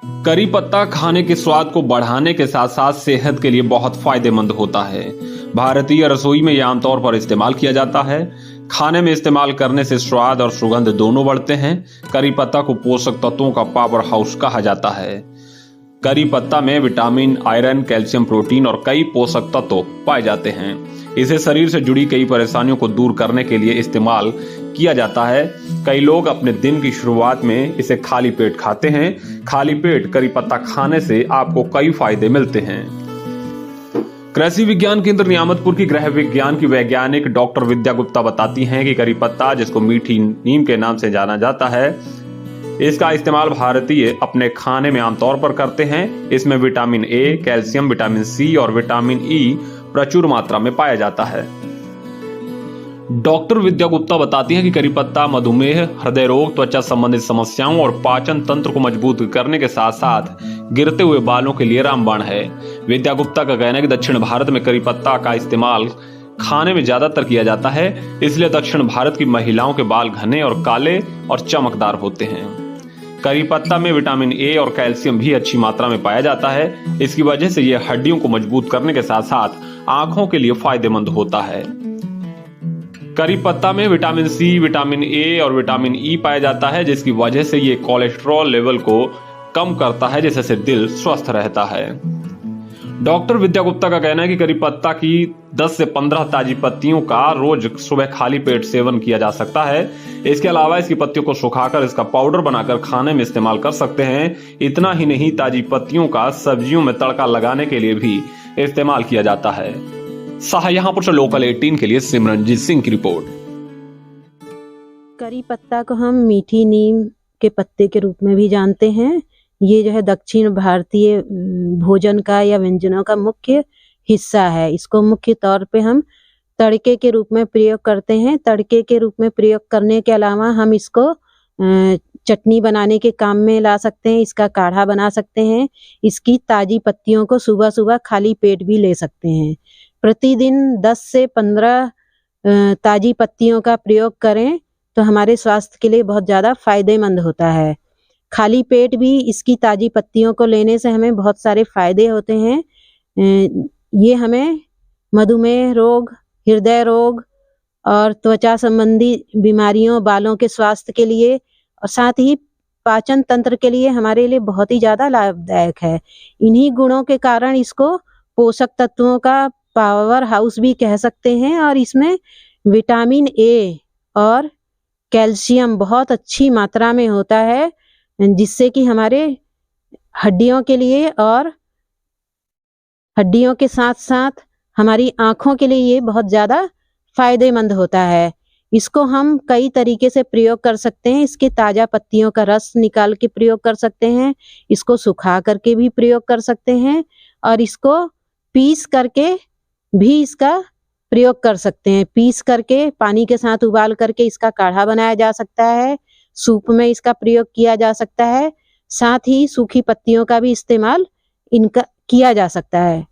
करी पत्ता खाने के स्वाद को बढ़ाने के साथ साथ सेहत के लिए बहुत फायदेमंद होता है। भारतीय रसोई में यह आमतौर पर इस्तेमाल किया जाता है। खाने में इस्तेमाल करने से स्वाद और सुगंध दोनों बढ़ते हैं। करी पत्ता को पोषक तत्वों का पावर हाउस कहा जाता है। करी पत्ता में विटामिन, आयरन, कैल्शियम, प्रोटीन और कई पोषक तत्व पाए जाते हैं। इसे शरीर से जुड़ी कई परेशानियों को दूर करने के लिए इस्तेमाल किया जाता है। कई लोग अपने दिन की शुरुआत में इसे खाली पेट खाते हैं। खाली पेट करी पत्ता खाने से आपको कई फायदे मिलते हैं। कृषि विज्ञान केंद्र नियामतपुर की गृह विज्ञान की वैज्ञानिक डॉक्टर विद्या गुप्ता बताती हैं कि करी पत्ता, जिसको मीठी नीम के नाम से जाना जाता है, इसका इस्तेमाल भारतीय अपने खाने में आमतौर पर करते हैं। इसमें vitamin A, calcium, vitamin C और विटामिन ई प्रचुर मात्रा में पाया जाता है। डॉक्टर विद्या गुप्ता बताती हैं कि करी पत्ता मधुमेह, हृदय रोग, त्वचा संबंधित समस्याओं और पाचन तंत्र को मजबूत करने के साथ साथ गिरते हुए बालों के लिए रामबाण है। विद्या गुप्ता का कहना है कि दक्षिण भारत में करी पत्ता का इस्तेमाल खाने में ज्यादातर किया जाता है, इसलिए दक्षिण भारत की महिलाओं के बाल घने और काले और चमकदार होते हैं। करी पत्ता में विटामिन ए और कैल्शियम भी अच्छी मात्रा में पाया जाता है। इसकी वजह से यह हड्डियों को मजबूत करने के साथ साथ आंखों के लिए फायदेमंद होता है। करी पत्ता में विटामिन सी, विटामिन ए और विटामिन ई पाया जाता है, जिसकी वजह से ये कोलेस्ट्रॉल लेवल को कम करता है, जिससे दिल स्वस्थ रहता है। डॉक्टर विद्या गुप्ता का कहना है कि करी पत्ता की 10 से 15 ताजी पत्तियों का रोज सुबह खाली पेट सेवन किया जा सकता है। इसके अलावा इसकी पत्तियों को सुखाकर इसका पाउडर बनाकर खाने में इस्तेमाल कर सकते हैं। इतना ही नहीं, ताजी पत्तियों का सब्जियों में तड़का लगाने के लिए भी इस्तेमाल किया जाता है। शाहजहांपुर से लोकल 18 के लिए सिमरनजीत सिंह की रिपोर्ट। करी पत्ता को हम मीठी नीम के पत्ते के रूप में भी जानते हैं। ये जो है दक्षिण भारतीय भोजन का या व्यंजनों का मुख्य हिस्सा है। इसको मुख्य तौर पे हम तड़के के रूप में प्रयोग करते हैं। तड़के के रूप में प्रयोग करने के अलावा हम इसको चटनी बनाने के काम में ला सकते हैं। इसका काढ़ा बना सकते हैं। इसकी ताजी पत्तियों को सुबह सुबह खाली पेट भी ले सकते हैं। प्रतिदिन 10 से 15 ताजी पत्तियों का प्रयोग करें तो हमारे स्वास्थ्य के लिए बहुत ज़्यादा फायदेमंद होता है। खाली पेट भी इसकी ताजी पत्तियों को लेने से हमें बहुत सारे फायदे होते हैं। ये हमें मधुमेह रोग, हृदय रोग और त्वचा संबंधी बीमारियों, बालों के स्वास्थ्य के लिए और साथ ही पाचन तंत्र के लिए हमारे लिए बहुत ही ज़्यादा लाभदायक है। इन्हीं गुणों के कारण इसको पोषक तत्वों का पावर हाउस भी कह सकते हैं और इसमें विटामिन ए और कैल्शियम बहुत अच्छी मात्रा में होता है, जिससे कि हमारे हड्डियों के लिए और हड्डियों के साथ साथ हमारी आंखों के लिए ये बहुत ज़्यादा फायदेमंद होता है। इसको हम कई तरीके से प्रयोग कर सकते हैं। इसके ताज़ा पत्तियों का रस निकाल के प्रयोग कर सकते हैं। इसको सुखा करके भी प्रयोग कर सकते हैं और इसको पीस करके भी इसका प्रयोग कर सकते हैं। पीस करके पानी के साथ उबाल करके इसका काढ़ा बनाया जा सकता है। सूप में इसका प्रयोग किया जा सकता है। साथ ही सूखी पत्तियों का भी इस्तेमाल इनका किया जा सकता है।